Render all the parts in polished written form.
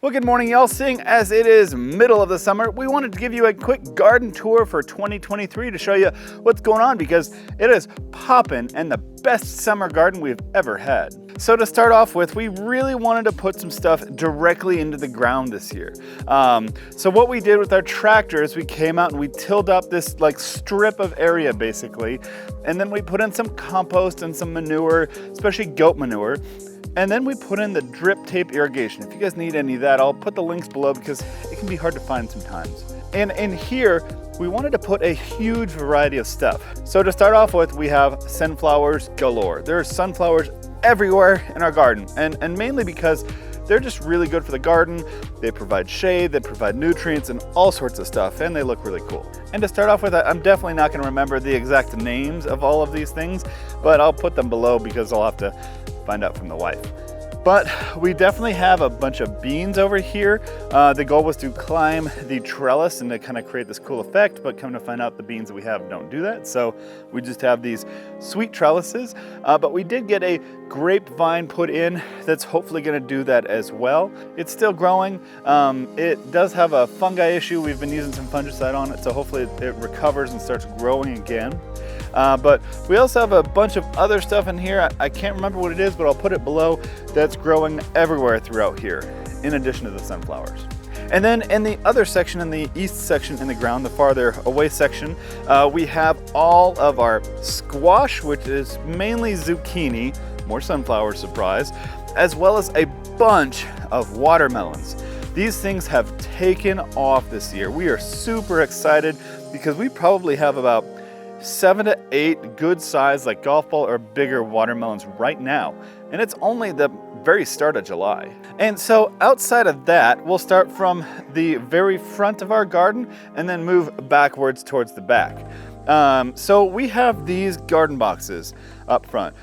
Well, good morning, y'all. Seeing as it is middle of the summer, we wanted to give you a quick garden tour for 2023 to show you what's going on because it is poppin' and the best summer garden we've ever had. So to start off with, we really wanted to put some stuff directly into the ground this year. So what we did with our tractor is we came out and we tilled up this like strip of area basically, and then we put in some compost and some manure, especially goat manure. And then we put in the drip tape irrigation. If you guys need any of that, I'll put the links below because it can be hard to find sometimes. And in here, we wanted to put a huge variety of stuff. So to start off with, we have sunflowers galore. There are sunflowers everywhere in our garden, and mainly because they're just really good for the garden. They provide shade, they provide nutrients and all sorts of stuff, and they look really cool. And to start off with, I'm definitely not gonna remember the exact names of all of these things, but I'll put them below because I'll have to find out from the wife. But we definitely have a bunch of beans over here. The goal was to climb the trellis and to kind of create this cool effect, but come to find out the beans that we have don't do that. So we just have these sweet trellises, but we did get a grapevine put in that's hopefully gonna do that as well. It's still growing. It does have a fungi issue. We've been using some fungicide on it, so hopefully it recovers and starts growing again. But we also have a bunch of other stuff in here. I can't remember what it is, but I'll put it below. That's growing everywhere throughout here, in addition to the sunflowers. And then in the other section, in the east section in the ground, the farther away section, we have all of our squash, which is mainly zucchini, more sunflower surprise, as well as a bunch of watermelons. These things have taken off this year. We are super excited because we probably have about 7 to 8 good sized, like golf ball or bigger watermelons right now. And it's only the very start of July. And so outside of that, we'll start from the very front of our garden and then move backwards towards the back. So we have these garden boxes up front.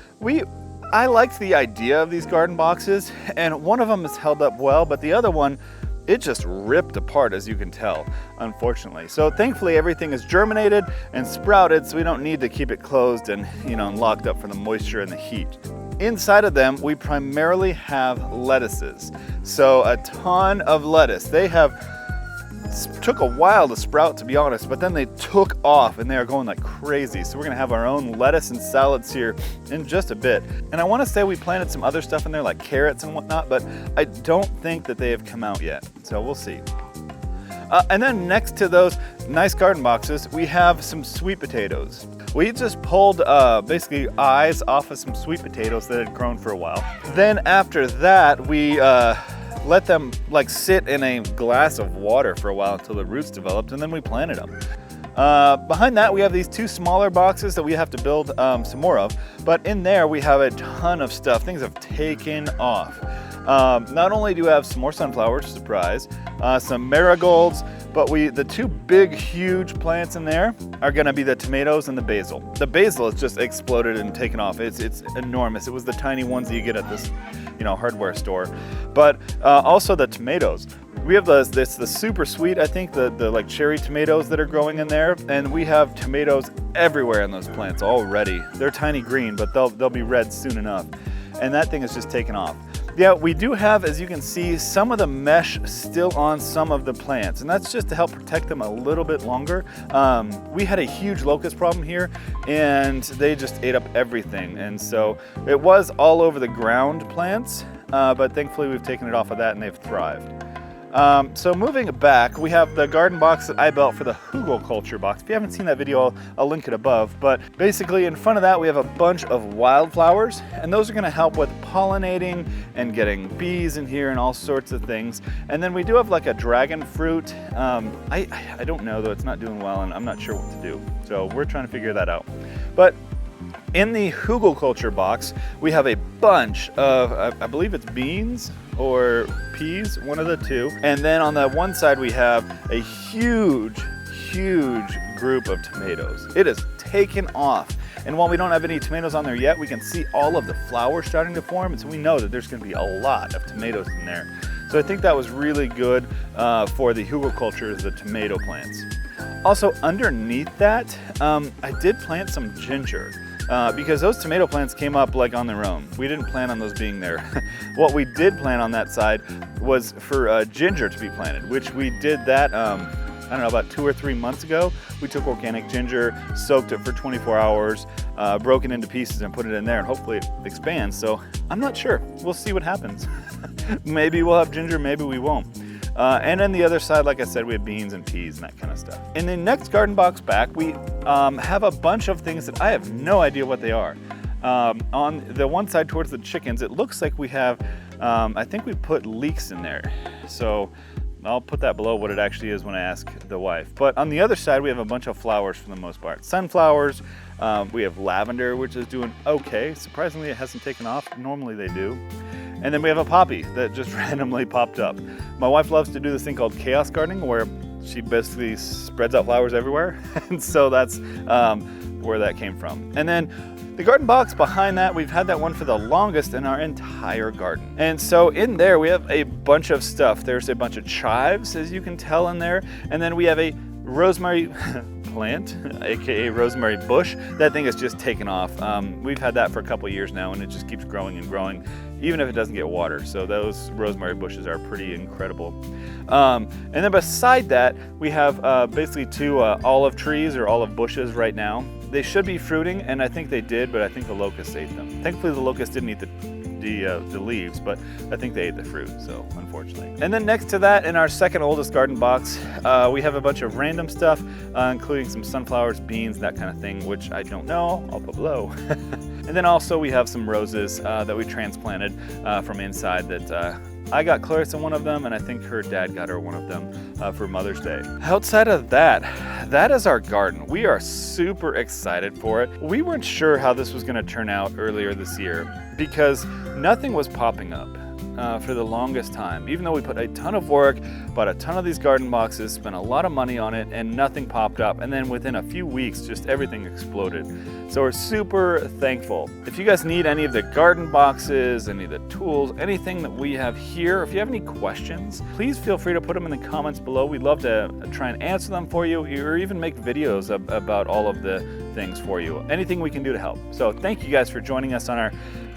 I liked the idea of these garden boxes, and one of them is held up well, but the other one, it just ripped apart, as you can tell, unfortunately. So thankfully everything is germinated and sprouted, so we don't need to keep it closed and locked up for the moisture and the heat. Inside of them, we primarily have lettuces. So a ton of lettuce. They took a while to sprout, to be honest, but then they took off and they are going like crazy. So we're gonna have our own lettuce and salads here in just a bit. And I wanna say we planted some other stuff in there like carrots and whatnot, but I don't think that they have come out yet. So we'll see. And then next to those nice garden boxes, we have some sweet potatoes. We just pulled basically eyes off of some sweet potatoes that had grown for a while. Then after that, we let them like sit in a glass of water for a while until the roots developed, and then we planted them. Behind that, we have these 2 smaller boxes that we have to build some more of, but in there we have a ton of stuff. Things have taken off. Not only do we have some more sunflowers, surprise, some marigolds, but the 2 big, huge plants in there are gonna be the tomatoes and the basil. The basil has just exploded and taken off. It's enormous. It was the tiny ones that you get at this, hardware store. But also the tomatoes. We have the super sweet, I think, the like cherry tomatoes that are growing in there, and we have tomatoes everywhere in those plants already. They're tiny green, but they'll be red soon enough. And that thing is just taken off. Yeah, we do have, as you can see, some of the mesh still on some of the plants, and that's just to help protect them a little bit longer. We had a huge locust problem here, and they just ate up everything. And so it was all over the ground plants, but thankfully we've taken it off of that and they've thrived. So moving back, we have the garden box that I built for the Hugo Culture Box. If you haven't seen that video, I'll link it above. But basically in front of that, we have a bunch of wildflowers, and those are gonna help with pollinating and getting bees in here and all sorts of things. And then we do have like a dragon fruit. I don't know though, it's not doing well and I'm not sure what to do. So we're trying to figure that out. But in the Hugo Culture Box, we have a bunch of, I believe it's beans or peas, one of the 2. And then on the one side, we have a huge group of tomatoes. It has taken off. And while we don't have any tomatoes on there yet, we can see all of the flowers starting to form. And so we know that there's gonna be a lot of tomatoes in there. So I think that was really good for the Hugo Culture, the tomato plants. Also underneath that, I did plant some ginger. because those tomato plants came up like on their own. We didn't plan on those being there. What we did plan on that side was for ginger to be planted, which we did that, I don't know, about 2 or 3 months ago. We took organic ginger, soaked it for 24 hours, broke it into pieces and put it in there, and hopefully it expands. So I'm not sure. We'll see what happens. Maybe we'll have ginger, maybe we won't. And on the other side, like I said, we have beans and peas and that kind of stuff. In the next garden box back, we have a bunch of things that I have no idea what they are. On the one side towards the chickens, it looks like we have, I think we put leeks in there. So I'll put that below what it actually is when I ask the wife. But on the other side, we have a bunch of flowers for the most part. Sunflowers, we have lavender, which is doing okay. Surprisingly, it hasn't taken off. Normally they do. And then we have a poppy that just randomly popped up. My wife loves to do this thing called chaos gardening, where she basically spreads out flowers everywhere. And so that's where that came from. And then the garden box behind that, we've had that one for the longest in our entire garden. And so in there, we have a bunch of stuff. There's a bunch of chives, as you can tell in there. And then we have a rosemary plant, aka rosemary bush. That thing has just taken off. We've had that for a couple years now, and it just keeps growing and growing, even if it doesn't get water. So those rosemary bushes are pretty incredible. And then beside that, we have basically 2 olive trees or olive bushes right now. They should be fruiting, and I think they did, but I think the locusts ate them. Thankfully, the locusts didn't eat the leaves, but I think they ate the fruit, so unfortunately. And then next to that, in our second oldest garden box, we have a bunch of random stuff, including some sunflowers, beans, that kind of thing, which I don't know, I'll put below. And then also we have some roses that we transplanted from inside that I got Clarissa one of them, and I think her dad got her one of them for Mother's Day. Outside of that, that is our garden. We are super excited for it. We weren't sure how this was gonna turn out earlier this year because nothing was popping up for the longest time. Even though we put a ton of work, bought a ton of these garden boxes, spent a lot of money on it, and nothing popped up. And then within a few weeks, just everything exploded. So we're super thankful. If you guys need any of the garden boxes, any of the tools, anything that we have here, if you have any questions, please feel free to put them in the comments below. We'd love to try and answer them for you, or even make videos about all of the things for you. Anything we can do to help. So thank you guys for joining us on our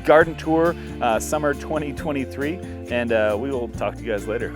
garden tour, summer 2023, and we will talk to you guys later.